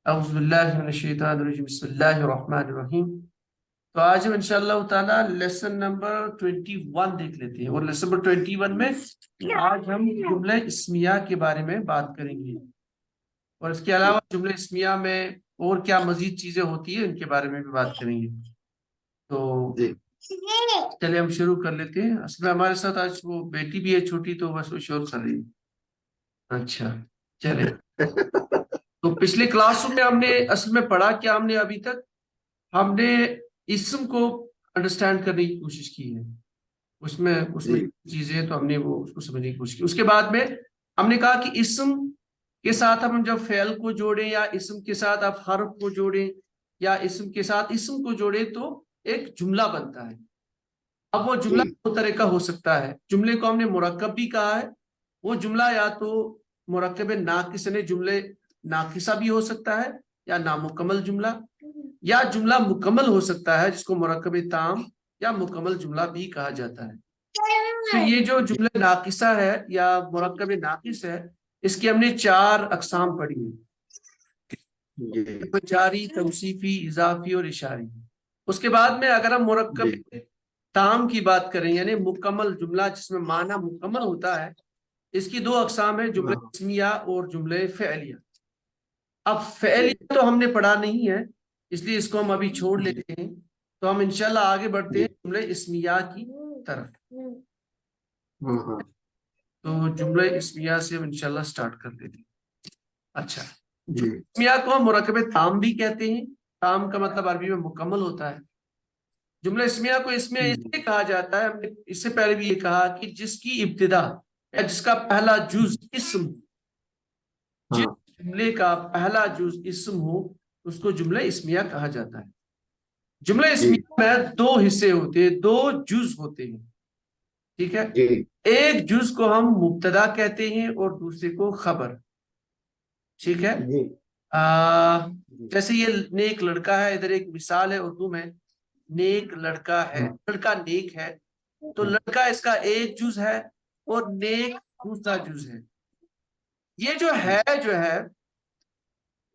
اعوذ باللہ من الشیطان الرجیم بسم اللہ الرحمن الرحیم۔ تو آج ہم انشاءاللہ تعالیٰ لیسن نمبر 21 دیکھ لیتے ہیں، اور لیسن نمبر 21 میں آج ہم جملہ اسمیہ کے بارے میں بات کریں گے، اور اس کے علاوہ جملہ اسمیہ میں اور کیا مزید چیزیں ہوتی ہیں ان کے بارے میں بھی بات کریں گے۔ تو چلے ہم شروع کر لیتے ہیں۔ اصل میں ہمارے ساتھ آج وہ بیٹی بھی ہے چھوٹی، تو بس وہ شور کر رہی ہے۔ اچھا چلے، تو پچھلے کلاس میں ہم نے اصل میں پڑھا کیا؟ ہم نے ابھی تک ہم نے اسم کو انڈرسٹینڈ کرنے کی کوشش کی ہے، اس میں چیزیں تو ہم نے وہ اس کو سمجھنے کی کوشش کی۔ اس کے بعد میں ہم نے کہا کہ اسم کے ساتھ ہم جب فعل کو جوڑیں، یا اسم کے ساتھ آپ حرف کو جوڑیں، یا اسم کے ساتھ اسم کو جوڑیں، تو ایک جملہ بنتا ہے۔ اب وہ جملہ دو طرح کا ہو سکتا ہے۔ جملے کو ہم نے مرکب بھی کہا ہے، وہ جملہ یا تو مرکب ناقص یعنی جملے ناقصہ بھی ہو سکتا ہے، یا نامکمل جملہ، یا جملہ مکمل ہو سکتا ہے جس کو مرکب تام یا مکمل جملہ بھی کہا جاتا ہے۔ تو یہ جو جملہ ناقصہ ہے یا مرکب ناقص ہے، اس کی ہم نے 4 اقسام پڑھی ہیں: جاری، توصیفی، اضافی اور اشاری۔ اس کے بعد میں اگر ہم مرکب تام کی بات کریں یعنی مکمل جملہ جس میں معنی مکمل ہوتا ہے، اس کی 2 اقسام ہیں، جملہ اسمیہ اور جملہ فعلیہ۔ اب فعلیہ تو ہم نے پڑھا نہیں ہے، اس لیے اس کو ہم ابھی چھوڑ لیتے ہیں۔ تو ہم انشاءاللہ آگے بڑھتے ہیں جملہ اسمیہ کی طرف۔ تو جملہ اسمیہ سے ہم انشاءاللہ سٹارٹ کر دیتے ہیں۔ اچھا، اسمیہ کو ہم مرکب تام بھی کہتے ہیں۔ تام کا مطلب عربی میں مکمل ہوتا ہے۔ جملہ اسمیہ کو اسمیہ اس لیے کہا جاتا ہے، ہم نے اس سے پہلے بھی یہ کہا کہ جس کی ابتدا یا جس کا پہلا جز اسم، جس جملے کا پہلا جز اسم ہو، اس کو جملہ اسمیہ کہا جاتا ہے۔ جملہ اسمیہ میں 2 حصے ہوتے ہیں، 2 جز ہوتے ہیں، ٹھیک ہے؟ ایک جز کو ہم مبتدا کہتے ہیں اور دوسرے کو خبر، ٹھیک ہے؟ جیسے یہ نیک لڑکا ہے، ادھر ایک مثال ہے اردو میں، نیک لڑکا ہے، لڑکا نیک ہے، تو لڑکا اس کا ایک جز ہے اور نیک دوسرا جز ہے۔ یہ جو ہے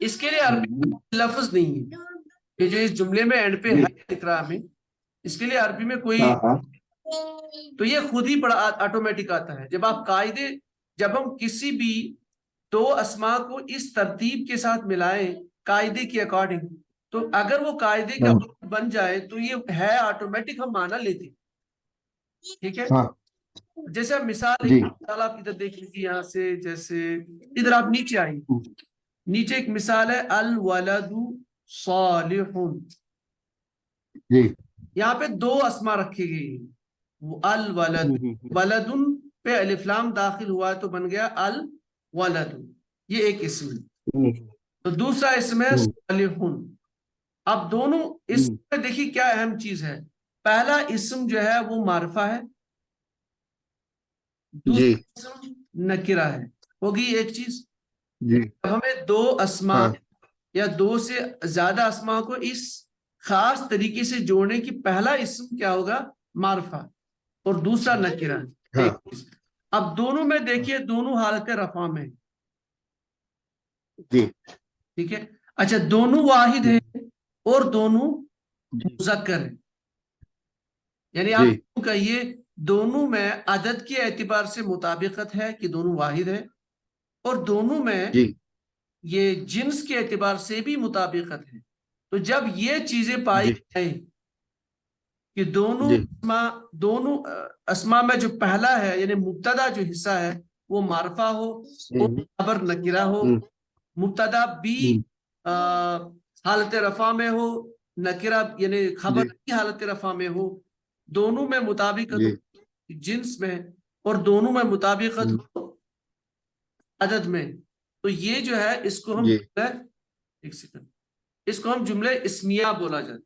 اس کے لیے عربی میں لفظ نہیں ہے، یہ جو اس جملے میں اینڈ پہ ہے دکھ رہا ہمیں، اس کے لیے عربی میں کوئی، تو یہ خود ہی بڑا آٹومیٹک آتا ہے۔ جب ہم کسی بھی 2 اسما کو اس ترتیب کے ساتھ ملائیں قاعدے کے اکارڈنگ، تو اگر وہ قاعدے کا بن جائے تو یہ ہے آٹومیٹک ہم مانا لیتے، ٹھیک ہے؟ جیسے اب مثال آپ ادھر دیکھ لیجیے، یہاں سے جیسے ادھر آپ نیچے آئیں، نیچے ایک مثال ہے الولد صالح، یہاں پہ 2 اسما رکھے گئے ہیں، الولد، ولدن پہ الف لام داخل ہوا ہے تو بن گیا الولد، یہ ایک اسم ہے۔ تو دوسرا اسم ہے صالح۔ اب دونوں اسم میں دیکھیے کیا اہم چیز ہے، پہلا اسم جو ہے وہ معرفہ ہے، دوسرا اسم نکرہ ہے۔ ہوگی ایک چیز، اب ہمیں 2 اسما یا 2 سے زیادہ اسما کو اس خاص طریقے سے جوڑنے کی پہلا اسم کیا ہوگا؟ معرفہ، اور دوسرا نکرہ۔ اب دونوں میں دیکھیے دونوں حالت رفع میں، ٹھیک ہے؟ اچھا، دونوں واحد ہیں اور دونوں مذکر ہیں، یعنی آپ کہیے دونوں میں عدد کے اعتبار سے مطابقت ہے کہ دونوں واحد ہیں، اور دونوں میں یہ جنس کے اعتبار سے بھی مطابقت ہے۔ تو جب یہ چیزیں پائی جائیں کہ دونوں اسما میں جو پہلا ہے یعنی مبتدا جو حصہ ہے وہ معرفہ ہو اور خبر نکرہ ہو، مبتدا بھی حالت رفع میں ہو، نکرہ یعنی خبر بھی حالت رفع میں ہو، دونوں میں مطابقت جنس میں اور دونوں میں مطابقت عدد میں، تو یہ جو ہے اس کو ہم ایک سیکنڈ، اس کو ہم جملہ اسمیہ بولا جاتا ہے،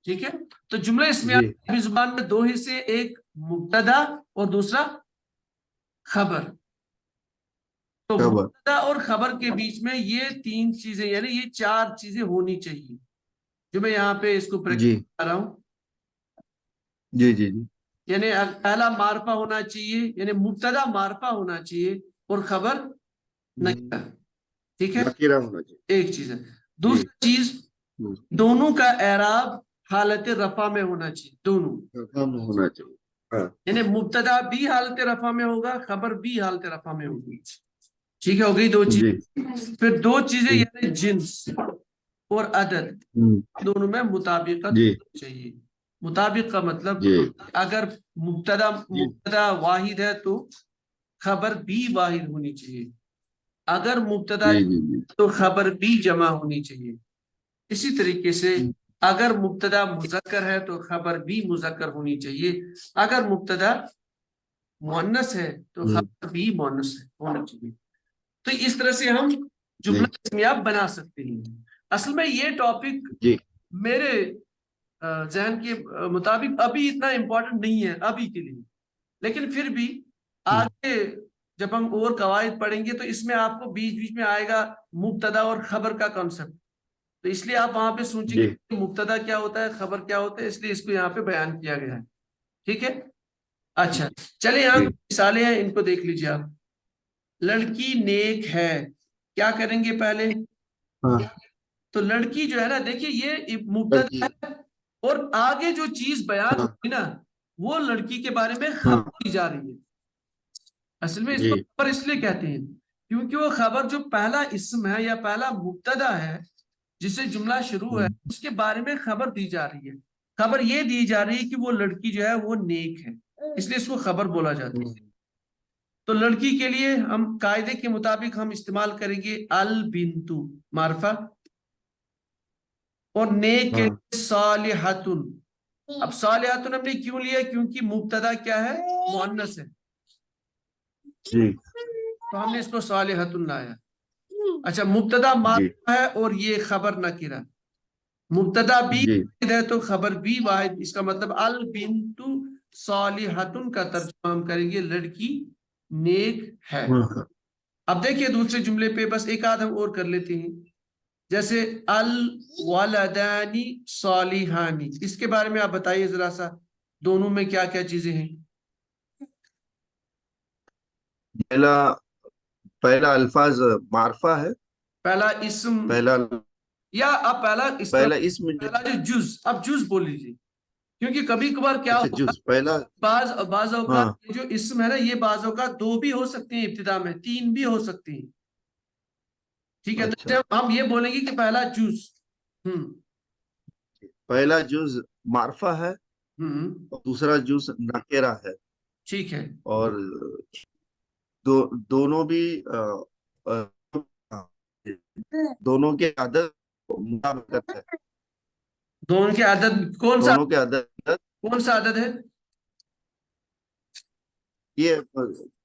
ٹھیک ہے؟ تو جملہ اسمیہ عربی زبان میں 2 حصے، ایک مبتدا اور دوسرا خبر۔ تو مبتدا اور خبر کے بیچ میں یہ 3 چیزیں یعنی یہ 4 چیزیں ہونی چاہیے، جو میں یہاں پہ اس کو پریکٹس کر رہا ہوں۔ یعنی پہلا معرفہ ہونا چاہیے، یعنی مبتدا معرفہ ہونا چاہیے اور خبر نکرہ۔ ٹھیک ہے، نکیرہ ہونا چاہیے. ایک چیز ہے. دوسری چیز دونوں کا اعراب حالت رفع میں ہونا چاہیے، دونوں. کم ہونا چاہیے. ہاں یعنی مبتدا بھی حالت رفع میں ہوگا، خبر بھی حالت رفع میں ہوگی. ٹھیک ہے، ہو گئی دو جی. چیز. پھر دو چیزیں یعنی جنس اور عدد دونوں میں مطابقت جی چاہیے. مطابق کا مطلب جی اگر مبتدا واحد ہے تو خبر بھی واحد ہونی چاہیے. اگر مبتدا جی جی جی. تو خبر بھی جمع ہونی چاہیے. اسی طریقے سے اگر مبتدا مذکر ہے تو خبر بھی مذکر ہونی چاہیے. اگر مبتدا مؤنث ہے تو خبر بھی مؤنث ہونا چاہیے. تو اس طرح سے ہم جملہ اسمیاب بنا سکتے ہیں. اصل میں یہ ٹاپک جی میرے ذہن کے مطابق ابھی اتنا امپورٹنٹ نہیں ہے ابھی کے لیے، لیکن پھر بھی آگے جب ہم اور قواعد پڑھیں گے تو اس میں آپ کو بیچ بیچ میں آئے گا مبتدا اور خبر کا کانسیپٹ. تو اس لیے آپ وہاں پہ سوچیں گے کہ مبتدا کیا ہوتا ہے، خبر کیا ہوتا ہے، اس لیے اس کو یہاں پہ بیان کیا گیا ہے. ٹھیک ہے. اچھا چلیں یہاں مثالیں ہیں، ان کو دیکھ لیجیے آپ. لڑکی نیک ہے، کیا کریں گے پہلے؟ تو لڑکی جو ہے نا، دیکھیے یہ مبتدا ہے اور آگے جو چیز بیان ہوگی نا وہ لڑکی کے بارے میں خبر دی جا رہی ہے. اصل میں اس کو خبر اس لیے کہتے ہیں کیونکہ وہ خبر جو پہلا اسم ہے یا پہلا مبتدا ہے جس سے جملہ شروع ہے اس کے بارے میں خبر دی جا رہی ہے. خبر یہ دی جا رہی ہے کہ وہ لڑکی جو ہے وہ نیک ہے، اس لیے اس کو خبر بولا جاتا ہے. تو لڑکی کے لیے ہم قاعدے کے مطابق ہم استعمال کریں گے البنتو معرفہ، اور نیک کے لیے صالحتن. اب صالحتن ہم نے کیوں لیا؟ کیونکہ مبتدا کیا ہے؟ مؤنث ہے، تو ہم نے اس کو صالحتن لایا. اچھا مبتدا معرفہ ہے اور یہ خبر نکرہ. مبتدا بھی واحد ہے تو خبر بھی واحد. اس کا مطلب البنت صالحتن کا ترجمہ ہم کریں گے لڑکی نیک ہے. اب دیکھیے دوسرے جملے پہ بس ایک آدھ ہم اور کر لیتے ہیں، جیسے الولدانی صالحانی. اس کے بارے میں آپ بتائیے ذرا سا، دونوں میں کیا کیا چیزیں ہیں؟ پہلا الفاظ معرفہ ہے، پہلا اسم یا اب پہلا اسم جو جز. اب جز بول لیجیے کیونکہ کبھی کبھار کیا ہوگا بعض اوقات جو اسم ہے نا یہ بعض اوقات دو بھی ہو سکتے ہیں، ابتدا میں تین بھی ہو سکتے ہیں. ٹھیک ہے، تو ہم یہ بولیں گے کہ پہلا جز. پہلا جز معرفہ ہے، دوسرا جز نکرہ ہے. ٹھیک ہے، اور دونوں بھی دونوں کے عدد مطابقت ہے. دونوں کے عدد کون سا؟ دونوں کے عدد کون سا عدد ہے؟ یہ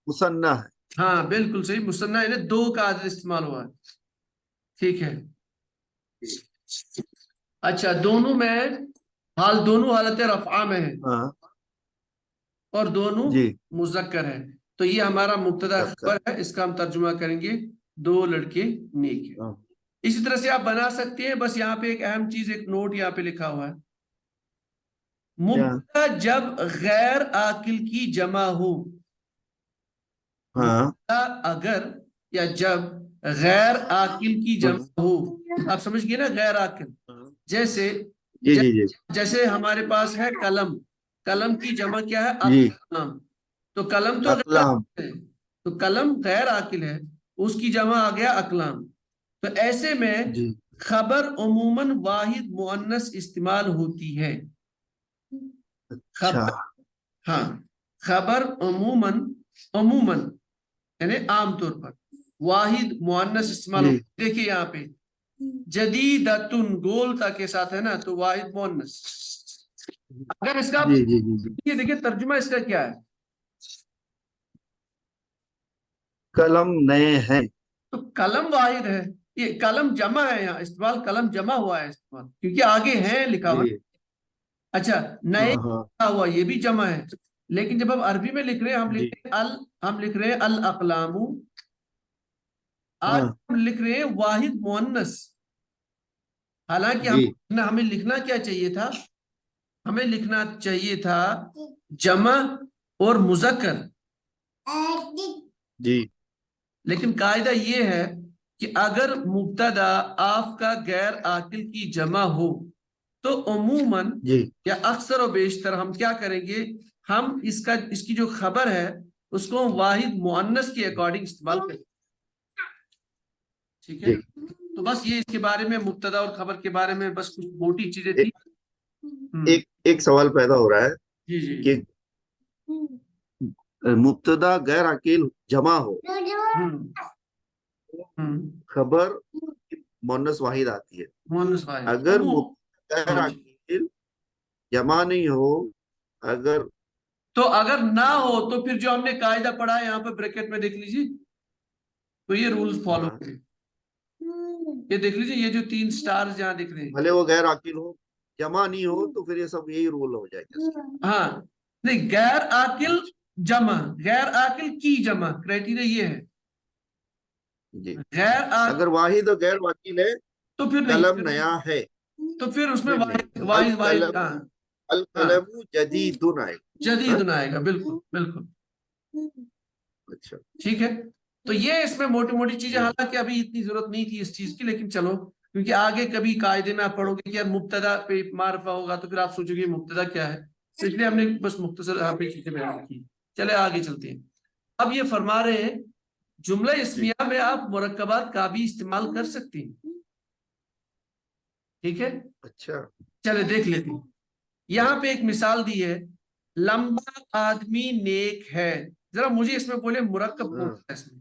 مثنیٰ ہے. ہاں بالکل صحیح، مثنیٰ یعنی دو کا عدد استعمال ہوا ہے. ٹھیک ہے. اچھا دونوں میں دونوں حالت رفعہ میں ہے اور دونوں مذکر ہے، تو یہ ہمارا مبتدا خبر ہے. اس کا ہم ترجمہ کریں گے دو لڑکے نیک ہیں. اسی طرح سے آپ بنا سکتے ہیں، بس یہاں پہ ایک اہم چیز، ایک نوٹ یہاں پہ لکھا ہوا ہے. مبتدا جب غیر عاقل کی جمع ہو، اگر یا جب غیر عاقل کی جمع ہو، آپ سمجھ گئے نا غیر عاقل. جیسے ہمارے پاس ہے قلم، قلم کی جمع کیا ہے؟ اقلام. تو قلم تو غیر عاقل ہے، تو قلم غیر عاقل ہے، اس کی جمع آ گیا اقلام. تو ایسے میں خبر عموماً واحد مؤنث استعمال ہوتی ہے. خبر عموماً یعنی عام طور پر واحد مؤنث استعمال ہوتی ہے. دیکھیے یہاں پہ جدیدتن گول تا کے ساتھ ہے نا، تو واحد مؤنث. اگر اس کا دیکھیے ترجمہ اس کا کیا ہے؟ قلم نئے ہیں، تو قلم واحد ہے، یہ قلم جمع ہے. یہاں استعمال قلم جمع ہوا ہے استعمال کیونکہ آگے ہیں لکھا ہوا. اچھا نئے لکھا ہوا یہ بھی جمع ہے، لیکن جب ہم عربی میں لکھ رہے ہیں ہم لکھ رہے ہیں الاقلام. آج ہم لکھ رہے ہیں واحد مؤنث. حالانکہ ہمیں لکھنا کیا چاہیے تھا؟ ہمیں لکھنا چاہیے تھا جمع اور مذکر. لیکن قاعدہ یہ ہے کہ اگر مبتدا آپ کا غیر عاقل کی جمع ہو تو عموماً جی یا اکثر و بیشتر ہم کیا کریں گے، ہم اس کی جو خبر ہے اس کو ہم واحد مؤنث کے اکارڈنگ استعمال کریں گے. ٹھیک ہے، جی تو بس یہ اس کے بارے میں مبتدا اور خبر کے بارے میں بس کچھ موٹی چیزیں تھی. ایک سوال پیدا ہو رہا ہے جی جی کہ مبتدا غیر عاقل جمع ہو، خبر مؤنث واحد آتی ہے. مؤنث واحد اگر مبتدا غیر جی. عاقل جمع نہیں ہو، اگر تو اگر نہ ہو تو پھر جو ہم نے قاعدہ پڑھا ہے یہاں پہ بریکٹ میں دیکھ لیجیے، تو یہ رولز فالو کریں. یہ دیکھ لیجیے، یہ جو 3 سٹارز جہاں دکھ رہے ہیں، بھلے وہ غیر عاقل ہو، جمع نہیں ہو، تو پھر یہ سب یہی رول ہو جائے گا. ہاں نہیں، غیر عاقل جمع، غیر عاقل کی جمع، کرائٹیریا یہ ہے. جی غیر عاقل اگر واحد اور غیر عاقل ہے، تو پھر قلم نہیں، نیا ہے، تو پھر اس میں پھر واحد نہیں. واحد واحد القلم ہاں القلم جدید آئے گا. جدید آئے گا. بالکل بالکل اچھا ٹھیک ہے. تو یہ اس میں موٹی موٹی چیزیں، جی حالانکہ ابھی اتنی ضرورت نہیں تھی اس چیز کی، لیکن چلو کیونکہ آگے کبھی قاعدے میں آپ پڑھو گے کہ یار مبتدا پہ معرفہ ہوگا تو پھر آپ سوچو گے مبتدا کیا ہے، تو اس لیے ہم نے بس مختصر یہاں پہ چیزیں بیان کی. چلے آگے چلتے ہیں. اب یہ فرما رہے ہیں جملہ اسمیہ میں آپ مرکبات کا بھی استعمال کر سکتے ہیں. ٹھیک ہے، اچھا چلے دیکھ لیتے ہیں. یہاں پہ ایک مثال دی ہے، لمبا آدمی نیک ہے. ذرا مجھے اس میں بولے مرکب کون ہے اس میں؟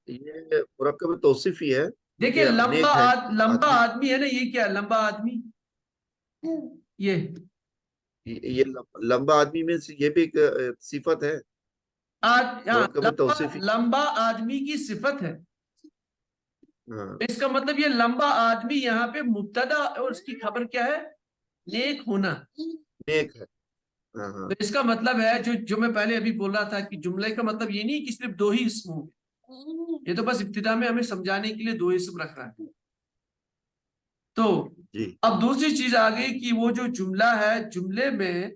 یہ مرکب توصیفی ہے. دیکھیں نیک ہے لمبا آدمی. آدمی ہے نا، یہ کیا ہے؟ لمبا آدمی، یہ یہ لمبا آدمی میں سے یہ بھی ایک صفت ہے، مرکب توصیفی. لمبا آدمی کی صفت ہے. ہاں اس کا مطلب یہ لمبا آدمی یہاں پہ مبتدا اور اس کی خبر کیا ہے؟ نیک ہونا. نیک ہے. ہاں ہاں تو اس کا مطلب ہے جو میں پہلے ابھی بول رہا تھا کہ جملے کا مطلب یہ نہیں کہ صرف 2 ہی اسم ہوں. یہ تو بس ابتدا میں ہمیں سمجھانے کے لیے 2 اسم رکھ رہا ہے. تو جی اب دوسری چیز آ گئی کہ وہ جو جملہ ہے، جملے میں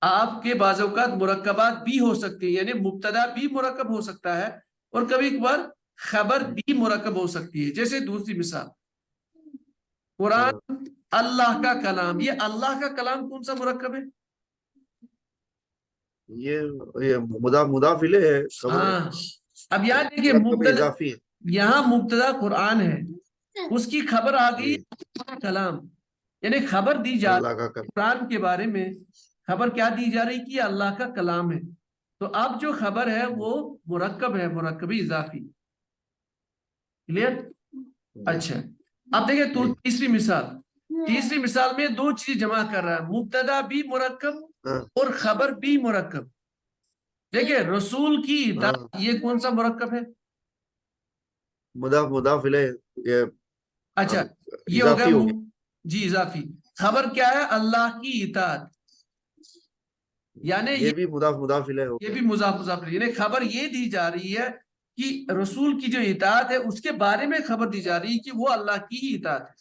آپ کے بعض اوقات مرکبات بھی ہو سکتی ہیں، یعنی مبتدا بھی مرکب ہو سکتا ہے اور کبھی کبھار خبر بھی مرکب ہو سکتی ہے. جیسے دوسری مثال، قرآن اللہ کا کلام. یہ اللہ کا کلام کون سا مرکب ہے؟ یہ مضاف الیہ ہے، خبر ہے. ہاں اب یاد دیکھیے، مرکب مبتدا اضافی ہے. یہاں مبتدا قرآن ہے، اس کی خبر آ گئی جی کلام، یعنی خبر دی جا اللہ کا رہی قرآن کے بارے میں. خبر کیا دی جا رہی کہ یہ اللہ کا کلام ہے. تو اب جو خبر ہے وہ مرکب ہے، مرکب اضافی. کلیئر؟ اچھا اب دیکھیں تو جی تیسری مثال میں 2 چیز جمع کر رہا ہے، مبتدا بھی مرکب ہاں اور خبر بھی مرکب. دیکھیں رسول کی ہاں اطاعت، یہ کون سا مرکب ہے؟ مضاف الیہ. یہ اچھا یہ ہو گیا اضافی ہو گیا. جی اضافی. خبر کیا ہے؟ اللہ کی اطاعت، یعنی یہ بھی مضاف الیہ ہو یہ گیا. بھی مضاف الیہ، یعنی خبر یہ دی جا رہی ہے کہ رسول کی جو اطاعت ہے اس کے بارے میں خبر دی جا رہی ہے کہ وہ اللہ کی ہی اطاعت ہے.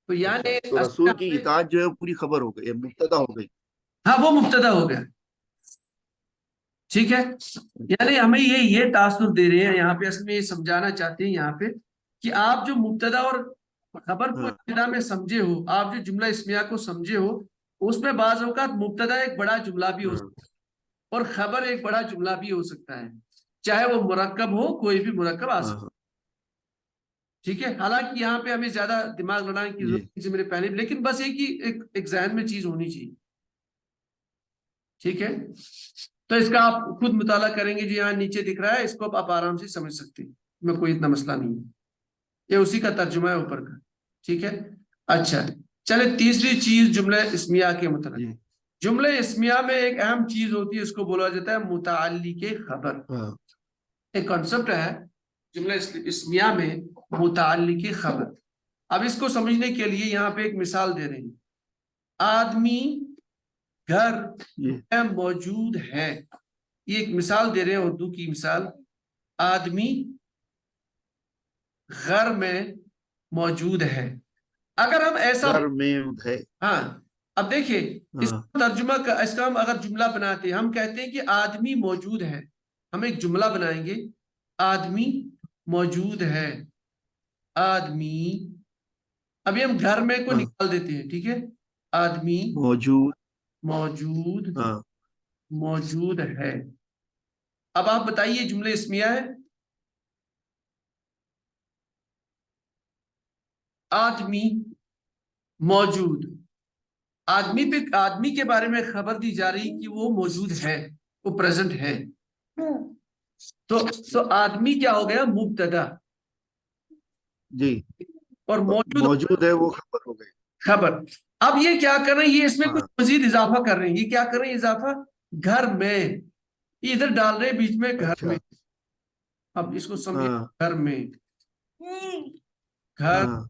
تو اچھا یعنی تو رسول کی اطاعت جو ہے پوری خبر ہو گئی، یہ مبتدا ہو گئی. ہاں وہ مبتدا ہو گیا. ٹھیک ہے، یعنی ہمیں یہ تاثر دے رہے ہیں یہاں پہ، اصل میں یہ سمجھانا چاہتے ہیں یہاں پہ کہ آپ جو مبتدا اور خبر کو ہاں ابتدا میں سمجھے ہو، آپ جو جملہ اسمیہ کو سمجھے ہو، اس میں بعض اوقات مبتدا ایک بڑا جملہ بھی ہو ہاں سکتا ہے اور خبر ایک بڑا جملہ بھی ہو سکتا ہے، چاہے وہ مرکب ہو، کوئی بھی مرکب آ ہاں سکتا ہے. ہاں. ٹھیک ہے، حالانکہ یہاں پہ ہمیں زیادہ دماغ لڑانے کی جی ضرورت نہیں میرے پہلے، لیکن بس ایک ذہن میں چیز ہونی چاہیے. ٹھیک ہے، تو اس کا آپ خود مطالعہ کریں گے، جو یہاں نیچے دکھ رہا ہے اس کو آپ آرام سے سمجھ سکتے ہیں، میں کوئی اتنا مسئلہ نہیں ہے، یہ اسی کا ترجمہ ہے اوپر کا. ٹھیک ہے، اچھا چلے تیسری چیز جملہ اسمیہ کے متعلق. جی جملہ اسمیہ میں ایک اہم چیز ہوتی ہے، اس کو بولا جاتا ہے متعلق خبر. ہاں ایک کانسیپٹ ہے جملہ اسمیہ میں متعلق خبر. اب اس کو سمجھنے کے لیے یہاں پہ ایک مثال دے رہے ہیں، آدمی گھر جی میں موجود ہے. یہ ایک مثال دے رہے ہیں، اردو کی مثال، آدمی گھر میں موجود ہے. اگر ہم ایسا گھر میں ہے. ہاں اب دیکھیں اس ہاں کا ترجمہ اس کا ہم اگر جملہ بناتے ہیں، ہم کہتے ہیں کہ آدمی موجود ہے، ہم ایک جملہ بنائیں گے، آدمی موجود ہے، آدمی، ابھی ہم گھر میں کو ہاں نکال دیتے ہیں، ٹھیک ہے، آدمی موجود موجود ہاں موجود ہے۔ اب آپ بتائیے جملے اسمیہ ہے، آدمی موجود، آدمی پہ آدمی کے بارے میں خبر دی جا رہی کہ وہ موجود ہے، وہ پریزنٹ ہے، تو آدمی کیا ہو گیا؟ مبتدا، جی اور موجود موجود ہے وہ خبر ہو گئی خبر۔ اب یہ کیا کر رہے ہیں؟ یہ اس میں ہاں کچھ مزید اضافہ کر رہے ہیں، یہ کیا کر رہے ہیں اضافہ؟ گھر میں، یہ ادھر ڈال رہے ہیں بیچ میں گھر اچھا میں، اب اس کو سمجھے، ہاں گھر میں، گھر ہاں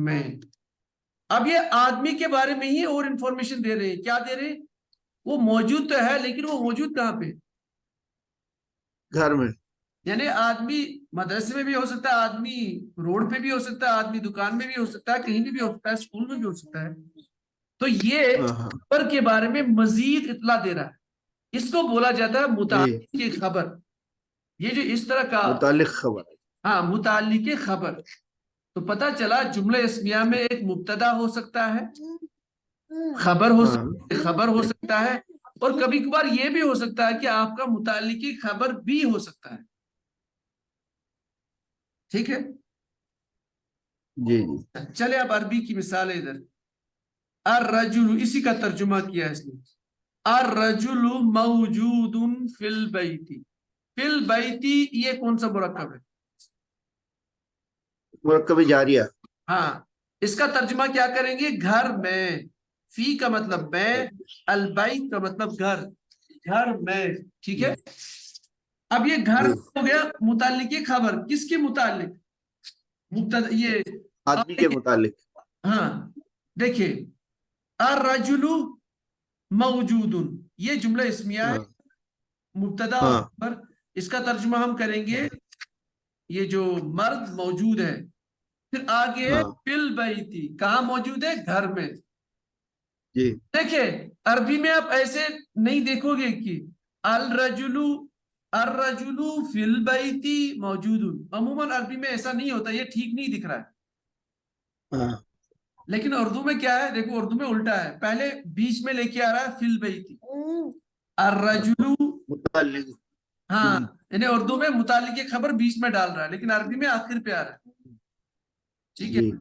میں۔ اب یہ آدمی کے بارے میں ہی اور انفارمیشن دے رہے ہیں، کیا دے رہے ہیں؟ وہ موجود تو ہے لیکن وہ موجود کہاں پہ؟ گھر میں یعنی آدمی مدرسے میں بھی ہو سکتا ہے، آدمی روڈ پہ بھی ہو سکتا ہے، آدمی دکان میں بھی ہو سکتا ہے، کہیں بھی ہو سکتا ہے، اسکول میں بھی ہو سکتا ہے۔ تو یہ ہاں ہاں خبر کے بارے میں مزید اطلاع دے رہا ہے، اس کو بولا جاتا ہے جی متعلق کی خبر۔ یہ جو اس طرح کا، متعلق خبر ہاں، متعلق خبر، تو پتہ چلا جملہ اسمیہ میں ایک مبتدا ہو سکتا ہے، خبر ہو ہاں سکتا، خبر ہو سکتا ہے، اور کبھی کبھار یہ بھی ہو سکتا ہے کہ آپ کا متعلقی خبر بھی ہو سکتا ہے، ٹھیک ہے۔ جی جی چلے اب عربی کی مثال ہے ادھر، الرجل، اسی کا ترجمہ کیا اس نے، الرجل موجود فی البیت، فی البیت، یہ کون سا مرکب ہے؟ مرکب جاریہ ہاں، اس کا ترجمہ کیا کریں گے؟ گھر میں، فی کا مطلب میں، البیت کا مطلب گھر، گھر میں، ٹھیک ہے۔ اب یہ گھر جی ہو گیا متعلق خبر، کس کے متعلق؟ مبتدا، یہ، آدمی کے متعلق ہاں دیکھیں، الرجل موجود، یہ جملہ اسمیہ ہے، ہاں مبتدا اور ہاں خبر۔ اس کا ترجمہ ہم کریں گے، یہ جو مرد موجود ہے، پھر آگے ہاں فی البیت، کہاں موجود ہے؟ گھر میں۔ جی دیکھیں عربی میں آپ ایسے نہیں دیکھو گے کہ الرجل، الرجل فی البیت موجود، عموماً عربی میں ایسا نہیں ہوتا، یہ ٹھیک نہیں دکھ رہا ہے، ہاں لیکن اردو میں کیا ہے؟ دیکھو اردو میں الٹا ہے، پہلے بیچ میں لے کے آ رہا ہے فی البیت، الرجل، متعلق ہاں، یعنی اردو میں متعلق خبر بیچ میں ڈال رہا ہے، لیکن عربی میں آخر پہ آ رہا ہے، ٹھیک ہے، جی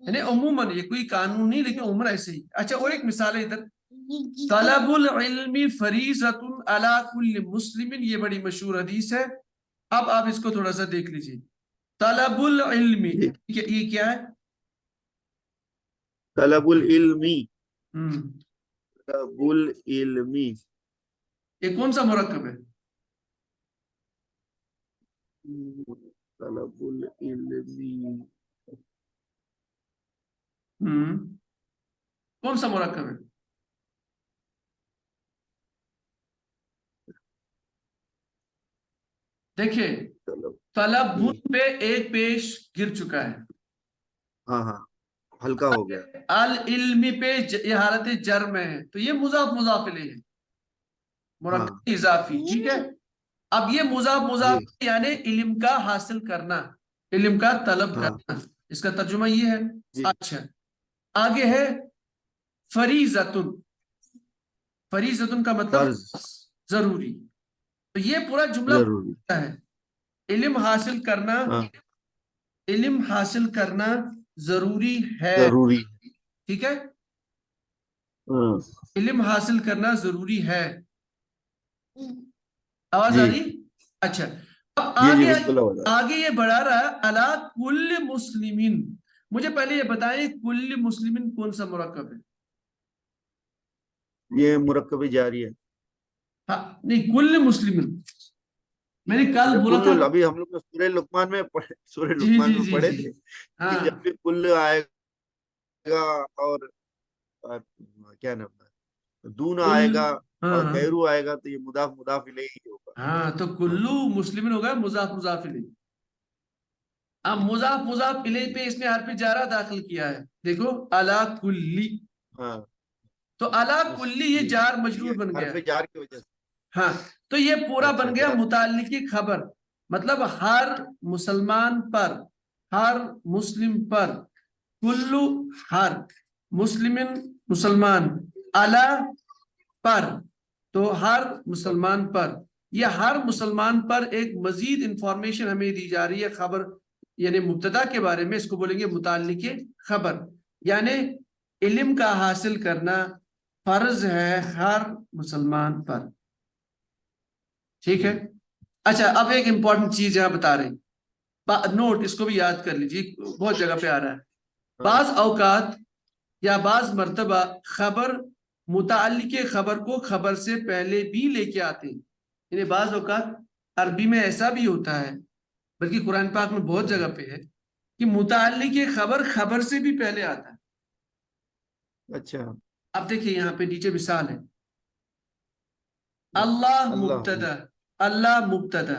یعنی عموماً یہ کوئی قانون نہیں، لیکن عموماً ایسے ہی۔ اچھا، اور ایک مثال ہے ادھر، طلب العلم فریضۃ علی کل مسلم، یہ بڑی مشہور حدیث ہے، اب آپ اس کو تھوڑا سا دیکھ لیجیے، طلب العلم، جی یہ کیا ہے؟ طلب العلم ہم، طلب العلم یہ کون سا مرکب ہے؟ طلب العلم ہم، کون سا مرکب ہے؟ دیکھیں طلب طلب جی پہ ایک پیش گر چکا ہے، ہاں ہاں ہلکا ہو گیا العلم پہ یہ حالت جر میں ہے، تو یہ مضاف مضاف الیہ ہے، ہاں مرکب اضافی، ٹھیک ہے۔ اب یہ مضاف جی مضاف یعنی علم کا حاصل کرنا، علم کا طلب ہاں کرنا، اس کا ترجمہ یہ ہے۔ جی اچھا، آگے ہے فریضۃ، فریضۃ کا مطلب فرض ضروری، تو یہ پورا جملہ ضروری ہے، علم حاصل کرنا، ہاں علم حاصل کرنا ضروری ہے، ضروری ٹھیک ہے، ہاں علم حاصل کرنا ضروری ہے، آواز جی آ رہی؟ اچھا، اب جی جی آگے بالکل آواز آ رہی آگے یہ بڑھا رہا ہے، علی کل مسلمین، مجھے پہلے یہ بتائیں کل مسلمین کون سا مرکب ہے؟ یہ مرکب جاری ہے ہاں نہیں، کل مسلمین، میں نے کل اچھا بولا تھا، کل ابھی ہم لوگ سورہ لقمان میں سورہ جی لقمان جی میں جی پڑھے جی، تھے کہ ہاں جب بھی کل آئے گا اور کیا نام ہے دون کل، آئے گا ہاں اور ہاں غیرو آئے گا تو یہ مضاف مضاف الیہ ہی ہوگا ہاں، تو ہاں کلو مسلمین ہوگا مضاف مضاف الیہ، اب مضاف مضاف الیہ پہ اس نے حرف جارہ داخل کیا ہے، دیکھو علی کلی، ہاں تو علا کلی یہ جار مجرور بن گیا. حرف جار کی وجہ سے. ہاں تو یہ پورا بن گیا متعلقی خبر. مطلب ہر مسلمان پر، ہر مسلم پر، کلو ہر مسلمن مسلمان، علا پر، تو ہر مسلمان پر، یہ ہر مسلمان پر ایک مزید انفارمیشن ہمیں دی جا رہی ہے خبر یعنی مبتدا کے بارے میں. اس کو بولیں گے متعلق خبر. یعنی علم کا حاصل کرنا فرض ہے ہر مسلمان پر. ٹھیک ہے. اچھا اب ایک امپورٹنٹ چیز یہاں بتا رہے ہیں، نوٹ اس کو بھی یاد کر لیجیے، بہت جگہ پہ آ رہا ہے. بعض اوقات یا بعض مرتبہ خبر متعلق خبر کو خبر سے پہلے بھی لے کے آتے ہیں. یعنی بعض اوقات عربی میں ایسا بھی ہوتا ہے، بلکہ قرآن پاک میں بہت جگہ پہ ہے کہ متعلق خبر خبر سے بھی پہلے آتا ہے. اچھا اب دیکھیے یہاں پہ نیچے مثال ہے، اللہ مبتدا، اللہ مبتدا،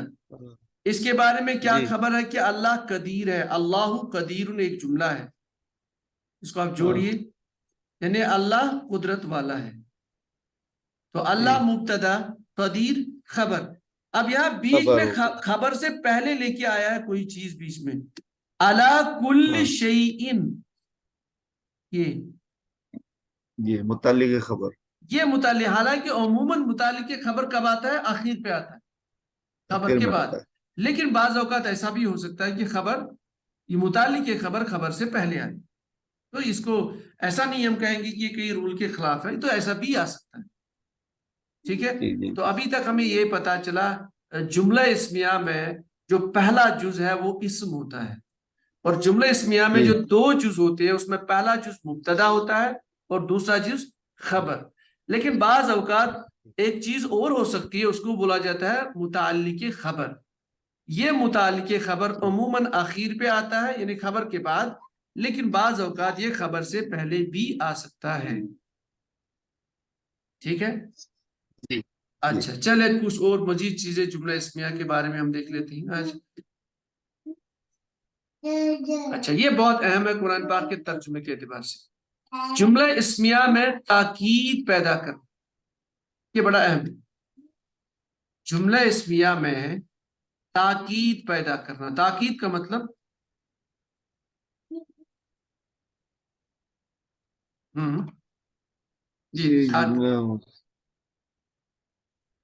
اس کے بارے میں کیا خبر ہے کہ اللہ قدیر ہے. اللہ قدیر ایک جملہ ہے، اس کو آپ جوڑیے، یعنی اللہ قدرت والا ہے. تو اللہ مبتدا، قدیر خبر. اب یہاں بیچ میں خبر سے پہلے لے کے آیا ہے کوئی چیز بیچ میں، علی کل شیئن، یہ متعلق خبر، یہ متعلق. حالانکہ عموماً متعلق خبر کب آتا ہے؟ آخر پہ آتا ہے، خبر کے بعد. لیکن بعض اوقات ایسا بھی ہو سکتا ہے کہ خبر، یہ متعلق خبر خبر سے پہلے آئے. تو اس کو ایسا نہیں ہم کہیں گے کہ یہ کئی رول کے خلاف ہے، تو ایسا بھی آ سکتا ہے. ٹھیک ہے. تو ابھی تک ہمیں یہ پتا چلا جملہ اسمیہ میں جو پہلا جز ہے وہ اسم ہوتا ہے، اور جملہ اسمیہ میں جو دو جز ہوتے ہیں اس میں پہلا جز مبتدا ہوتا ہے اور دوسرا جز خبر. لیکن بعض اوقات ایک چیز اور ہو سکتی ہے، اس کو بولا جاتا ہے متعلق خبر. یہ متعلق خبر عموماً آخر پہ آتا ہے یعنی خبر کے بعد، لیکن بعض اوقات یہ خبر سے پہلے بھی آ سکتا ہے. ٹھیک ہے. اچھا چلے کچھ اور مزید چیزیں جملہ اسمیہ کے بارے میں ہم دیکھ لیتے ہیں آج. اچھا یہ بہت اہم ہے قرآن پاک کے ترجمے کے اعتبار سے. جملہ اسمیہ میں تاکید پیدا کرنا، یہ بڑا اہم ہے. جملہ اسمیہ میں تاکید پیدا کرنا. تاکید کا مطلب جی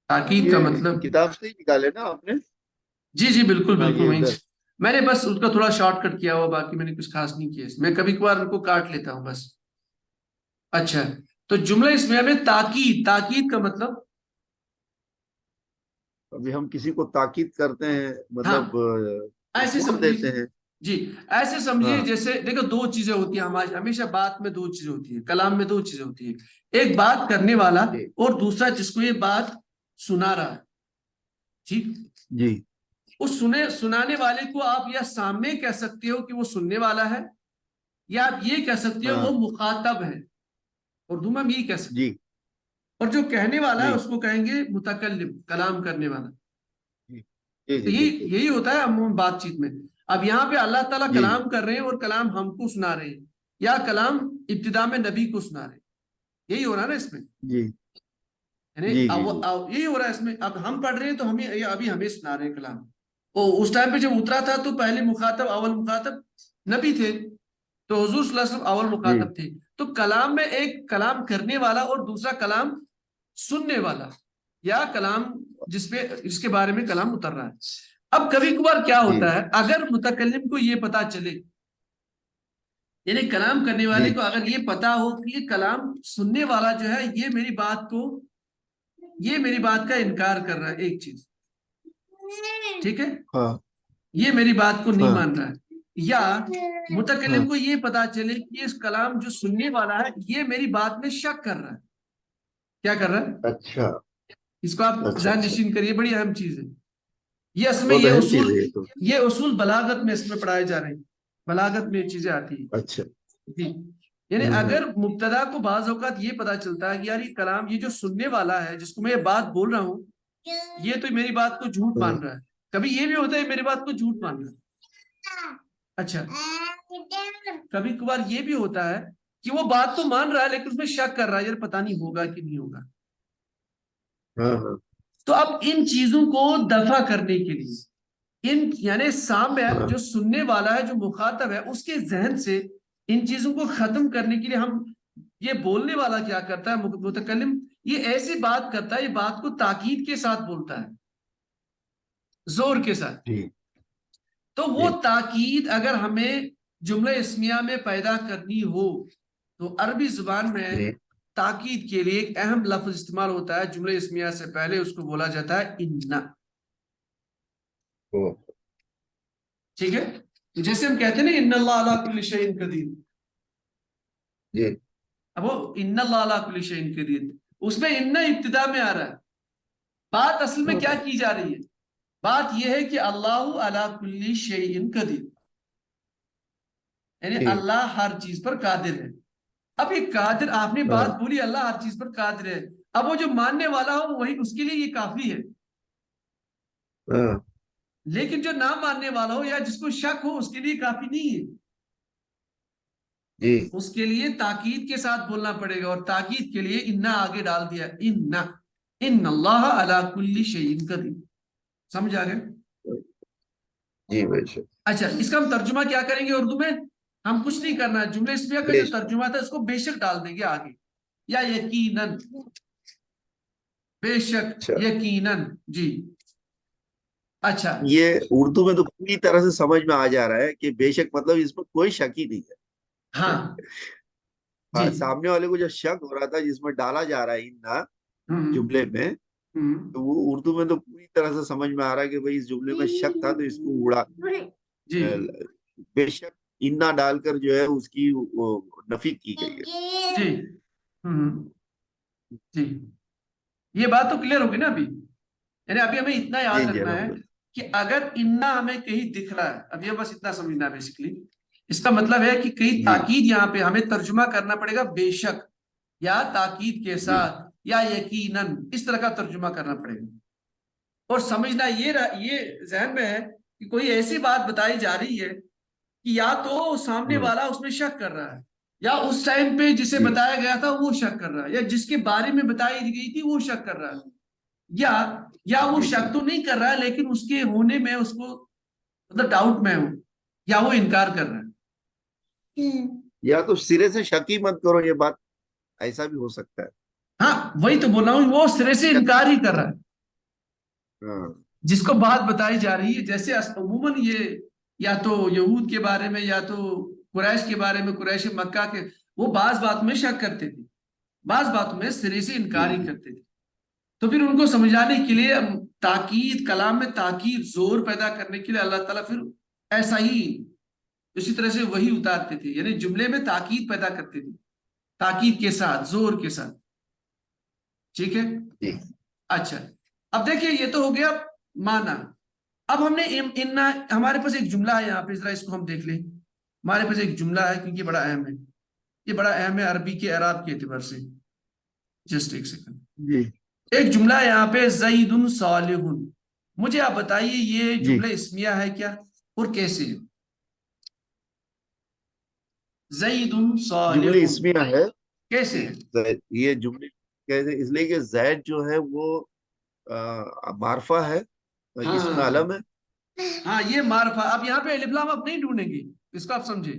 تاکید کا مطلب کتاب سے ہی نکالے نا آپ نے؟ جی جی بالکل بالکل. میں نے بس اس کا تھوڑا شارٹ کٹ کیا ہوا، باقی میں نے کچھ خاص نہیں کیا. میں کبھی کبھار ان کو کاٹ لیتا ہوں بس. اچھا تو جملہ اسمیہ میں تاکید، تاکید کا مطلب ابھی ہم کسی کو تاکید کرتے ہیں مطلب ایسے دیتے ہیں. جی ایسے سمجھیے جیسے دیکھو دو چیزیں ہوتی ہیں ہمیشہ بات میں، دو چیزیں ہوتی ہیں کلام میں، دو چیزیں ہوتی ہیں. ایک بات کرنے والا اور دوسرا جس کو یہ بات سنا رہا ہے. ٹھیک جی. اس سنانے والے کو آپ یا سامنے کہہ سکتے ہو کہ وہ سننے والا ہے، یا آپ یہ کہہ سکتے ہو وہ مخاطب ہے، اردو میں ہم یہی کہہ سکتے ہیں. اور جو کہنے والا ہے اس کو کہیں گے متکلم، کلام کرنے والا. یہی ہوتا ہے عموماً بات چیت میں. اب یہاں پہ اللہ تعالیٰ کلام کر رہے ہیں اور کلام ہم کو سنا رہے ہیں، یا کلام ابتدا میں نبی کو سنا رہے ہیں. یہی ہو رہا ہے نا اس میں. یعنی یہی ہو رہا ہے اس میں. اب ہم پڑھ رہے ہیں تو ابھی ہمیں سنا رہے ہیں کلام. اس ٹائم پہ جب اترا تھا تو پہلے مخاطب، اول مخاطب نبی تھے، تو حضور صلی اللہ علیہ وسلم اول مخاطب تھے. تو کلام میں ایک کلام کرنے والا اور دوسرا کلام سننے والا، یا کلام جس کے بارے میں کلام اتر رہا ہے. اب کبھی کبھار کیا ہوتا ہے، اگر متکلم کو یہ پتا چلے، یعنی کلام کرنے والے کو اگر یہ پتا ہو کہ یہ کلام سننے والا جو ہے یہ میری بات کا انکار کر رہا ہے، ایک چیز ٹھیک ہے، یہ میری بات کو نہیں مان رہا ہے، یا متکلم کو یہ پتا چلے کہ اس کلام جو سننے والا ہے یہ میری بات میں شک کر رہا ہے. کیا کر رہا ہے؟ اچھا اس کو آپ ذہن نشین کریے، بڑی اہم چیز ہے یہ. اس میں یہ اصول بلاغت میں اس میں پڑھائے جا رہے ہیں، بلاغت میں یہ چیزیں آتی ہیں. اچھا جی. یعنی اگر مبتدا کو بعض اوقات یہ پتا چلتا ہے کہ یار یہ کلام، یہ جو سننے والا ہے جس کو میں یہ بات بول رہا ہوں، یہ تو میری بات کو جھوٹ مان رہا ہے. کبھی یہ بھی ہوتا ہے میری بات کو جھوٹ مان رہا ہے. اچھا کبھی کبھار یہ بھی ہوتا ہے کہ وہ بات تو مان رہا ہے لیکن اس میں شک کر رہا ہے، یار پتہ نہیں ہوگا کہ نہیں ہوگا. ہاں ہاں تو اب ان چیزوں کو دفع کرنے کے لیے یعنی سامع ہاں جو سننے والا ہے، جو مخاطب ہے، اس کے ذہن سے ان چیزوں کو ختم کرنے کے لیے ہم یہ بولنے والا کیا کرتا ہے، متکلم یہ ایسی بات کرتا ہے، یہ بات کو تاکید کے ساتھ بولتا ہے، زور کے ساتھ. جی تو وہ تاکید اگر ہمیں جملہ اسمیہ میں پیدا کرنی ہو تو عربی زبان میں جی تاکید کے لیے ایک اہم لفظ استعمال ہوتا ہے جملہ اسمیہ سے پہلے، اس کو بولا جاتا ہے ان. ٹھیک ہے، جیسے ہم کہتے ہیں نا ان اللہ علی کل شیء قدیر، جی اب وہ ان اللہ علی کل شیء قدیر، اس میں ان ابتدا میں آ رہا ہے. بات اصل میں کیا کی جا رہی ہے؟ بات یہ ہے کہ اللہ علی کل شیء قدیر، یعنی جی اللہ ہر چیز پر قادر ہے. اب یہ قادر آپ نے بات بولی اللہ ہر چیز پر قادر ہے، اب وہ جو ماننے والا ہو وہی اس کے لیے یہ کافی ہے. ہاں لیکن جو نہ ماننے والا ہو یا جس کو شک ہو اس کے لیے کافی نہیں ہے، جی اس کے لیے تاکید کے ساتھ بولنا پڑے گا. اور تاکید کے لیے انا آگے ڈال دیا، ان اللہ علی کل شیء قدیر. سمجھ آ گئے؟ جی بے شک. اچھا، اس کا ہم ترجمہ کیا کریں گے اردو میں؟ ہم کچھ نہیں کرنا ہے، جملہ اسمیہ کا جو ترجمہ تھا اس کو بے شک ڈال دیں گے آگے، یا یقیناً، بے شک، اچھا یقیناً. جی اچھا. یہ اردو میں تو پوری طرح سے سمجھ میں آ جا رہا ہے کہ بے شک مطلب اس میں کوئی شک ہی نہیں ہے. ہاں جی. ہاں سامنے والے کو جو شک ہو رہا تھا جس میں ڈالا جا رہا ہے ان جملے میں، تو وہ اردو میں تو پوری طرح سے سمجھ میں آ رہا ہے کہ بھائی اس جملے میں شک تھا تو اس کو اڑا جی بے شک انا ڈال کر جو ہے اس کی نفی کی گئی ہے. جی جی. یہ بات تو کلیئر ہوگی نا ابھی؟ یعنی ابھی ہمیں اتنا یاد جی جی رکھنا ہے الحمد کہ اگر انا ہمیں کہیں دکھ رہا ہے، اب یہ بس اتنا سمجھنا ہے بیسیکلی، اس کا مطلب ہے کہ کہیں جی تاکید یہاں پہ ہمیں ترجمہ کرنا پڑے گا بے شک، یا تاکید کے جی ساتھ، یا یقیناً، اس طرح کا ترجمہ کرنا پڑے گا. اور سمجھنا یہ ذہن میں ہے کہ کوئی ایسی بات بتائی جا رہی ہے کہ یا تو سامنے والا اس میں شک کر رہا ہے، یا اس ٹائم پہ جسے جی بتایا گیا تھا وہ شک کر رہا ہے، یا جس کے بارے میں بتائی گئی تھی وہ شک کر رہا ہے، یا وہ جی جی شک تو نہیں کر رہا ہے لیکن اس کے ہونے میں اس کو مطلب ڈاؤٹ میں ہو، یا وہ انکار کر رہا ہے. یا تو سرے سے شک ہی مت کرو، یہ بات ایسا بھی ہو سکتا ہے. ہاں وہی تو بول رہا ہوں، وہ سرے سے انکار ہی کر رہا ہے ہاں جس کو بات بتائی جا رہی ہے. جیسے عموماً یہ یا تو یہود کے بارے میں یا تو قریش کے بارے میں، قریش مکہ کے، وہ بعض بات میں شک کرتے تھے، بعض باتوں میں سرے سے انکار ہی کرتے تھے. تو پھر ان کو سمجھانے کے لیے تاکید، کلام میں تاکید، زور پیدا کرنے کے لیے اللہ تعالیٰ پھر ایسا ہی اسی طرح سے وہی اتارتے تھے، یعنی جملے میں تاکید پیدا کرتے تھے، تاکید کے ساتھ، زور کے ساتھ. ٹھیک ہے. جی اچھا اب دیکھیے یہ تو ہو گیا مانا. اب ہم نے ہمارے پاس ایک جملہ ہے یہاں پہ، ذرا اس کو ہم دیکھ لیں. ہمارے پاس ایک جملہ ہے کیونکہ یہ بڑا اہم ہے، یہ بڑا اہم ہے عربی کے اعراب کے اعتبار سے. جسٹ ایک سیکنڈ. جی ایک جملہ ہے یہاں پہ زید صالح. مجھے آپ بتائیے یہ جی جملہ اسمیہ ہے کیا اور کیسے؟ زید جملے صالح اسمیہ ہے. کیسے؟ یہ جملے کیسے؟ اس لیے کہ زید جو ہے وہ معرفہ ہے، اسم ہاں علم ہے. ہاں یہ معرفہ. اب یہاں پہ الف لام آپ نہیں ڈھونڈیں گے، اس کو آپ سمجھے.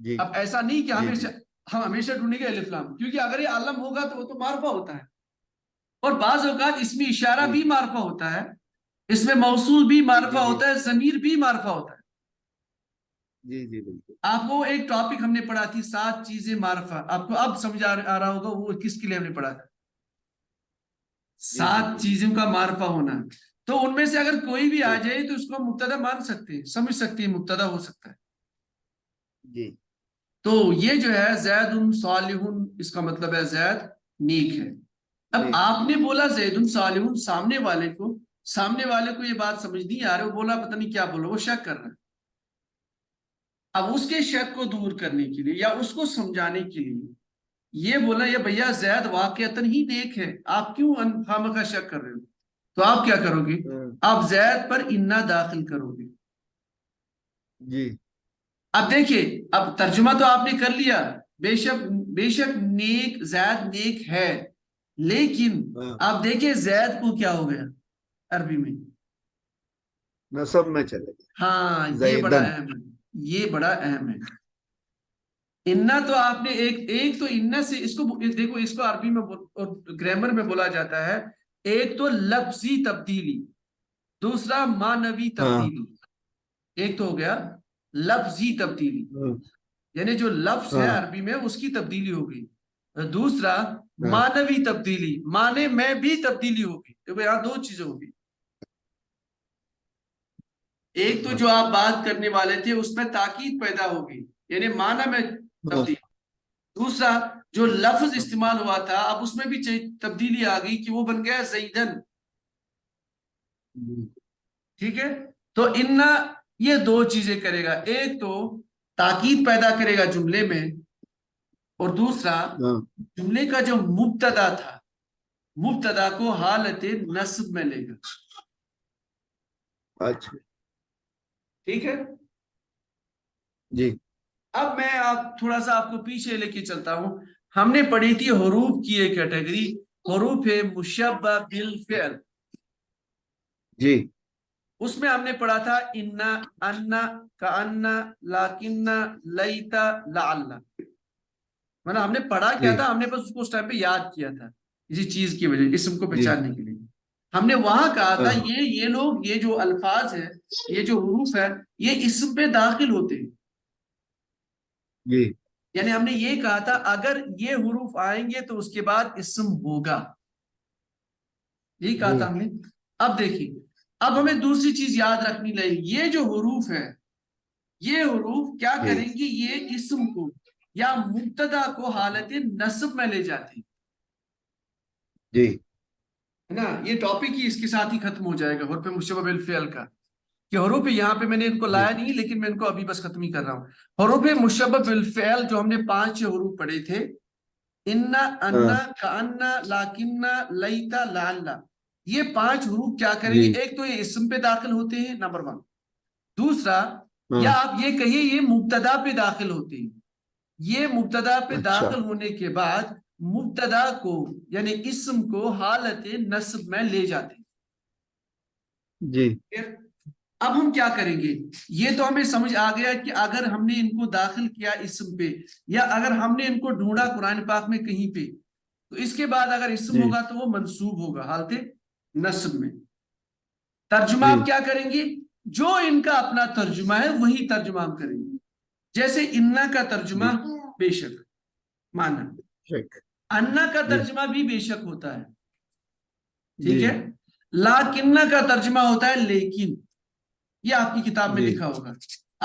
جی اب ایسا نہیں کہ جی ہمیشہ جی ہم ہمیشہ ڈھونڈیں گے الف لام، کیونکہ اگر یہ علم ہوگا تو وہ تو معرفہ ہوتا ہے. اور بعض اوقات اسمی اشارہ جی بھی معرفہ ہوتا ہے، اس میں موصول بھی جی معرفہ جی جی ہوتا ہے، ضمیر بھی معرفہ ہوتا ہے. جی جی بالکل. آپ کو ایک ٹاپک ہم نے پڑھا تھی 7 چیزیں معرفہ، آپ کو اب سمجھ آ رہا ہوگا وہ کس کے لیے ہم نے پڑھا تھا. جی جی 7 جی چیزوں کا معرفہ ہونا. تو ان میں سے اگر کوئی بھی آ جی جائے تو اس کو مبتدا مان سکتے ہیں، سمجھ سکتے ہیں، مبتدا ہو سکتا ہے. جی تو یہ جو ہے زید صالح، اس کا مطلب ہے زید نیک ہے. اب جی آپ نے بولا زید صالح، سامنے والے کو یہ بات سمجھ نہیں آ رہی، وہ بولا پتہ نہیں کیا بولا، وہ شک کر رہا ہے. اب اس کے شک کو دور کرنے کے لیے یا اس کو سمجھانے کے لیے یہ بولا یہ بھیا زید واقعتاً ہی نیک ہے، آپ کیوں خامخواہ شک کر رہے ہو؟ تو آپ کیا کرو گے؟ آپ زید پر انا داخل کرو گے. جی اب دیکھیے، اب ترجمہ تو آپ نے کر لیا، بے شک نیک زید نیک ہے، لیکن آپ دیکھیں زید کو کیا ہو گیا عربی میں؟ نصب میں چلے گئے. ہاں یہ بڑا زیدن. اہم ہے، یہ بڑا اہم ہے. انا تو آپ نے ایک تو انا سے اس کو دیکھو، اس کو عربی میں اور گرامر میں بولا جاتا ہے ایک تو لفظی تبدیلی، دوسرا معنوی تبدیلی. ایک تو ہو گیا لفظی تبدیلی، یعنی جو لفظ ہے عربی میں اس کی تبدیلی ہوگی. دوسرا معنوی تبدیلی، معنی میں بھی تبدیلی ہوگی. دیکھو یہاں دو چیزیں ہوگی. ایک تو جو آپ بات کرنے والے تھے اس میں تاکید پیدا ہوگی، یعنی معنی میں تبدیلی. دوسرا جو لفظ استعمال ہوا تھا اب اس میں بھی تبدیلی آ گئی کہ وہ بن گیا زیدن. ٹھیک ہے، تو انا یہ دو چیزیں کرے گا، ایک تو تاکید پیدا کرے گا جملے میں، اور دوسرا جملے کا جو مبتدا تھا مبتدا کو حالت نصب میں لے گا. اچھا ٹھیک ہے. جی. اب میں تھوڑا سا آپ کو پیچھے لے کے چلتا ہوں. ہم نے پڑھی تھی حروف کی ایک کیٹیگری، حروف مشبہ بالفعل. جی. اس میں ہم نے پڑھا تھا انا، انا، کانا، لاکنہ، لیتا، لعل. مطلب ہم نے پڑھا کیا تھا، ہم نے بس اس کو اس ٹائم پہ یاد کیا تھا کسی چیز کی وجہ، اسم کو پہچاننے کے لیے. ہم نے وہاں کہا تھا یہ لوگ، یہ جو الفاظ ہے، یہ جو حروف ہے، یہ اسم پہ داخل ہوتے ہیں. جی. یعنی ہم نے یہ کہا تھا اگر یہ حروف آئیں گے تو اس کے بعد اسم ہوگا، یہی کہا تھا ہم نے. اب دیکھیں، اب ہمیں دوسری چیز یاد رکھنی لگے، یہ جو حروف ہے یہ حروف کیا کریں گی، یہ اسم کو یا مبتدا کو حالت نصب میں لے جاتے ہیں. جی. ہے نا، یہ ٹاپک ہی اس کے ساتھ ہی ختم ہو جائے گا حروف مشبہ بالفعل کا. کہ حروف یہاں پہ میں نے ان کو لایا نہیں، لیکن میں ان کو ابھی بس ختم ہی کر رہا ہوں. حروف مشبہ بالفعل جو ہم نے 5 حروف پڑھے تھے، انا، انا، کانا، لاکنہ، لیتا، لعل، یہ 5 حروف کیا کریں گے، ایک تو یہ اسم پہ داخل ہوتے ہیں نمبر 1. دوسرا یا آپ یہ کہیے یہ مبتدا پہ داخل ہوتے ہیں. یہ مبتدا پہ داخل ہونے کے بعد مبتدا کو یعنی اسم کو حالت نصب میں لے جاتے ہیں. جی. اب ہم کیا کریں گے، یہ تو ہمیں سمجھ آ گیا کہ اگر ہم نے ان کو داخل کیا اسم پہ، یا اگر ہم نے ان کو ڈھونڈا قرآن پاک میں کہیں پہ، تو اس کے بعد اگر اسم ہوگا تو وہ منصوب ہوگا حالت نصب میں. ترجمہ آپ کیا کریں گے، جو ان کا اپنا ترجمہ ہے وہی ترجمہ ہم کریں گے. جیسے انا کا ترجمہ بے شک معنی، انا کا ترجمہ بھی بے شک ہوتا ہے. ٹھیک ہے. لاکنہ کا ترجمہ ہوتا ہے لیکن، یہ آپ کی کتاب میں لکھا ہوگا،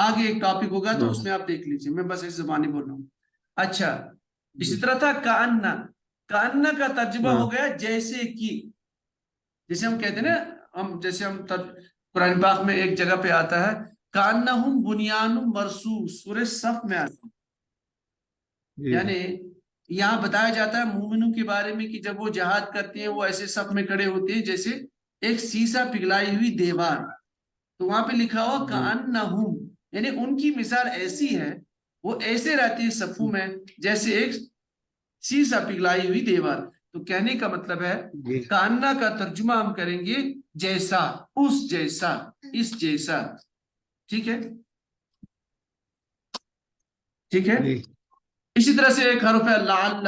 آگے ایک ٹاپک ہوگا تو اس میں آپ دیکھ لیجئے، میں بس اس زبانی بول رہا ہوں. اچھا، اسی طرح تھا کانا، کانا کا ترجمہ ہو گیا جیسے کہ. جیسے ہم کہتے ہیں نا، جیسے ہم قرآن پاک میں ایک جگہ پہ آتا ہے کانہم بنیان مرصوص، سورہ صف میں آتا ہے. یعنی یہاں بتایا جاتا ہے مومنوں کے بارے میں کہ جب وہ جہاد کرتے ہیں وہ ایسے صف میں کھڑے ہوتے ہیں جیسے ایک سیسا پگھلائی ہوئی دیوار. تو وہاں پہ لکھا ہوا کانہم، یعنی ان کی مثال ایسی ہے، وہ ایسے رہتی ہے صفوں میں جیسے ایک سیسا پگھلائی ہوئی دیوار. تو کہنے کا مطلب ہے کانا کا ترجمہ ہم کریں گے جیسا، اس جیسا، اس جیسا. ٹھیک ہے، ٹھیک ہے. اسی طرح سے ایک حرف ہے لعل،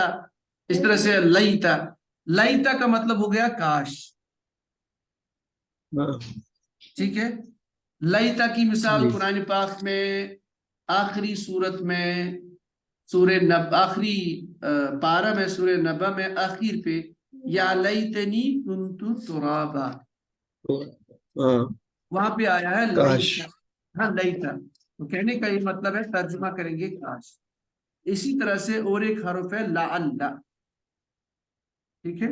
اس طرح سے لیتا. لیتا کا مطلب ہو گیا کاش. ٹھیک ہے. لیتا کی مثال قرآن پاک میں آخری سورت میں آخری پارہ میں سورہ نبا میں آخر پہ یا لیتنی کنت ترابا، وہاں پہ آیا ہے لیتا. ہاں لیتا، تو کہنے کا یہ مطلب ہے ترجمہ کریں گے کاش. اسی طرح سے اور ایک حرف ہے لعل. ٹھیک ہے،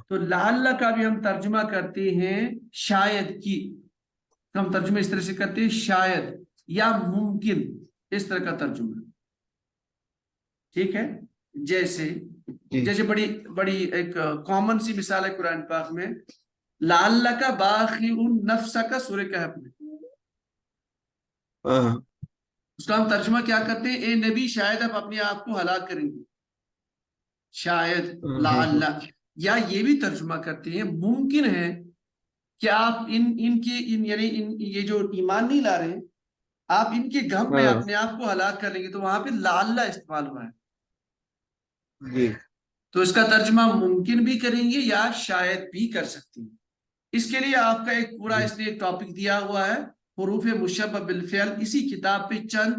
تو لعل کا بھی ہم ترجمہ کرتے ہیں شاید کی، ہم ترجمہ اس طرح سے کرتے ہیں شاید یا ممکن، اس طرح کا ترجمہ. ٹھیک ہے. جیسے بڑی بڑی ایک کامن سی مثال ہے قرآن پاک میں، لعلک باخع نفسک، سورہ کہف میں. اس کا ہم ترجمہ کیا کرتے ہیں؟ اے نبی شاید آپ اپنے آپ کو ہلاک کریں گے، شاید، لعل، یا یہ بھی ترجمہ کرتے ہیں ممکن ہے کہ آپ یہ جو ایمان نہیں لا رہے ہیں، آپ ان کے غم میں اپنے آپ کو ہلاک کر لیں گے، تو وہاں پہ لعل استعمال ہوا ہے جی، تو اس کا ترجمہ ممکن بھی کریں گے یا شاید بھی کر سکتے ہیں۔ اس کے لیے آپ کا ایک پورا اس نے ایک ٹاپک دیا ہوا ہے، حروف مشبہ بالفعل، اسی کتاب پہ چند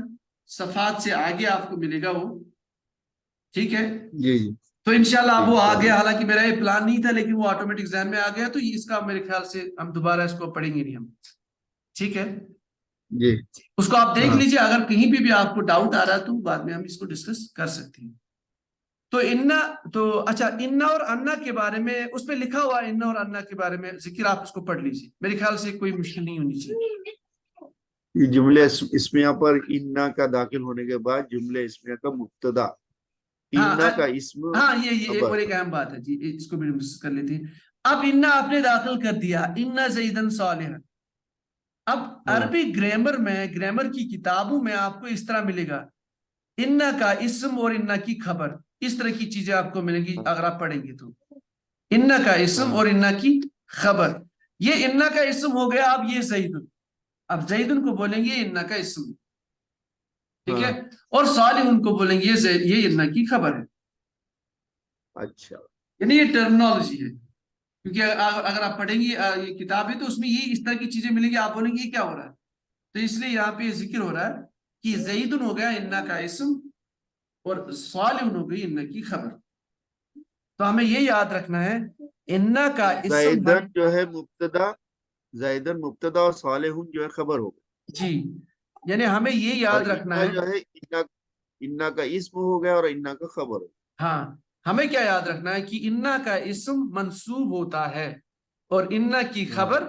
صفحات سے آگے آپ کو ملے گا وہ، ٹھیک ہے؟ جی جی تو انشاءاللہ اب وہ آ انشاءاللہ۔ گیا، حالانکہ میرا یہ پلان نہیں تھا لیکن وہ آٹومیٹک ذہن میں آ گیا، تو اس کا میرے خیال سے ہم دوبارہ اس کو پڑھیں گے نہیں ہم، ٹھیک ہے؟ جی اس کو آپ دیکھ ہاں لیجئے، اگر کہیں پہ بھی آپ کو ڈاؤٹ آ رہا ہے تو بعد میں ہم اس کو ڈسکس کر سکتے ہیں۔ تو اچھا، انا اور انا کے بارے میں اس پہ لکھا ہوا انا اور انا کے بارے میں ذکر، آپ اس کو پڑھ لیجیے، میرے خیال سے کوئی مشکل نہیں ہونی چاہیے۔ یہ جملے اسمیہ پر انا کا داخل ہونے کے بعد جملے اسمیہ کا مبتدا، انا کا اسم ہاں یہ ایک خبر۔ اور ایک اہم بات ہے جی، اس کو بھی ڈسکس کر لیتے ہیں۔ اب انا آپ نے داخل کر دیا، انا زیدن صالحا، اب عربی گرامر میں، گرامر کی کتابوں میں آپ کو اس طرح ملے گا، انا کا اسم اور انا کی خبر، اس طرح کی چیزیں آپ کو ملیں گی اگر آپ پڑھیں گے تو، انا کا اسم اور انا کی خبر، یہ انا کا اسم ہو گیا، اب یہ زیدن، اب زیدن کو بولیں گے انا کا اسم، ٹھیک ہے؟ اور صالح ان کو بولیں گے یہ انا کی خبر ہے، اچھا، یعنی یہ ٹرمنالوجی ہے، کیونکہ اگر آپ پڑھیں گے یہ کتاب ہے تو اس میں یہ اس طرح کی چیزیں ملیں گی، آپ بولیں گے یہ کیا ہو رہا ہے، تو اس لیے یہاں پہ یہ ذکر ہو رہا ہے کہ زیدن ہو گیا انا کا اسم اور صالح ہو گئی انا کی خبر، تو ہمیں یہ یاد رکھنا ہے انا کا اسم زیدن جو ہے مبتدا، زیدن مبتدا اور صالح جو ہے خبر ہو گیا، جی، یعنی ہمیں یہ اور یاد رکھنا انا ہے، جو ہے انا کا اسم ہو گیا اور انا کا خبر ہو گیا۔ ہاں ہمیں کیا یاد رکھنا ہے کہ انا کا اسم منصوب ہوتا ہے اور انا کی خبر،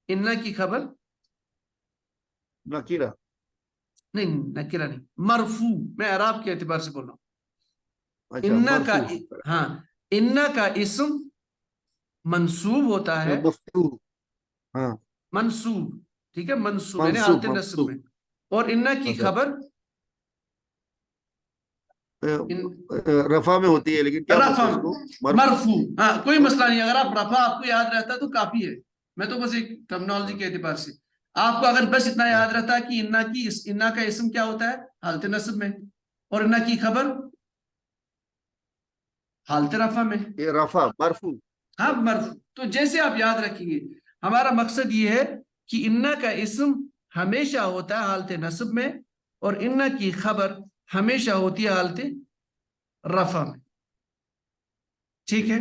انا کی خبر نکیرہ، نہیں، نکرہ نہیں، مرفوع، میں اعراب کے اعتبار سے بول رہا ہوں، اچھا انا کا، مرفوع، ہاں انا کا اسم منصوب ہوتا ہے، مفتوح، ہاں منصوب، ٹھیک ہے، منصوب یعنی منصوب، حالت نصب منصوب، میں، اور انا کی اچھا خبر رفع میں ہوتی ہے، لیکن کیا بولتے رفع، ہیں اس کو؟ مرفوع، مرفوع، ہاں کوئی مسئلہ مرفوع، نہیں، اگر آپ رفع آپ کو یاد رہتا ہے تو کافی ہے، میں تو بس ایک ٹرمنالوجی کے اعتبار سے آپ کو اگر بس اتنا یاد رہتا ہے کہ انا کا اسم کیا ہوتا ہے حالت نصب میں، اور انا کی خبر حالت رفع میں، یہ رفع مرفوع، ہاں مرفوع، تو جیسے آپ یاد رکھیں گے، ہمارا مقصد یہ ہے کہ انا کا اسم ہمیشہ ہوتا ہے حالت نصب میں اور انا کی خبر ہمیشہ ہوتی ہے حالت رفع میں، ٹھیک ہے؟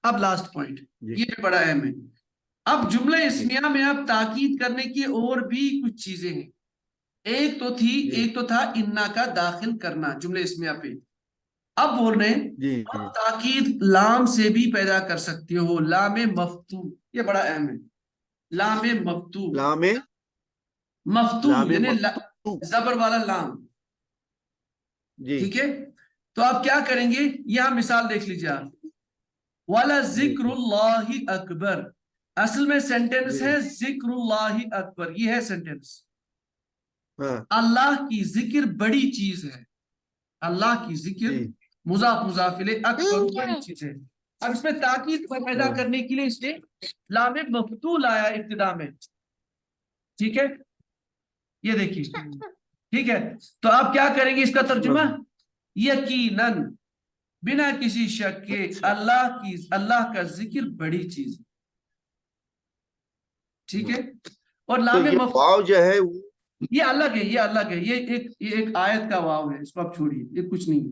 اب لاسٹ پوائنٹ، جی یہ بھی بڑا اہم ہے، اب جملہ اسمیہ میں اب تاکید کرنے کی اور بھی کچھ چیزیں ہیں، ایک تو تھا انا کا داخل کرنا جملے اسمیہ پہ، اب بول رہے ہیں جی اب تاکید لام سے بھی پیدا کر سکتے ہو، لام مفتوح، یہ بڑا اہم ہے، لام مفتوح، لام مفتوح یعنی مفتوح، زبر والا لام، جی ٹھیک ہے؟ تو آپ کیا کریں گے، یہاں مثال دیکھ لیجیے آپ، والا ذکر اللہ اکبر، اصل میں سینٹینس ہے ذکر اللہ اکبر، یہ ہے سینٹینس، اللہ کی ذکر بڑی چیز ہے، اللہ کی ذکر مضاف مضاف الیہ اکبر بڑی چیز ہے، اب اس میں تاکید پیدا کرنے کے لیے اس نے لام مفتوح لایا ابتدا میں، ٹھیک ہے؟ یہ دیکھیے، ٹھیک ہے، تو آپ کیا کریں گے اس کا ترجمہ، یقیناً بنا کسی شک کے اللہ کا ذکر بڑی چیز ہے، ٹھیک ہے؟ اور تو لام یہ واو جو ہے یہ الگ ہے، یہ ایک آیت کا واو ہے، اس کو آپ چھوڑیے، یہ کچھ نہیں ہے۔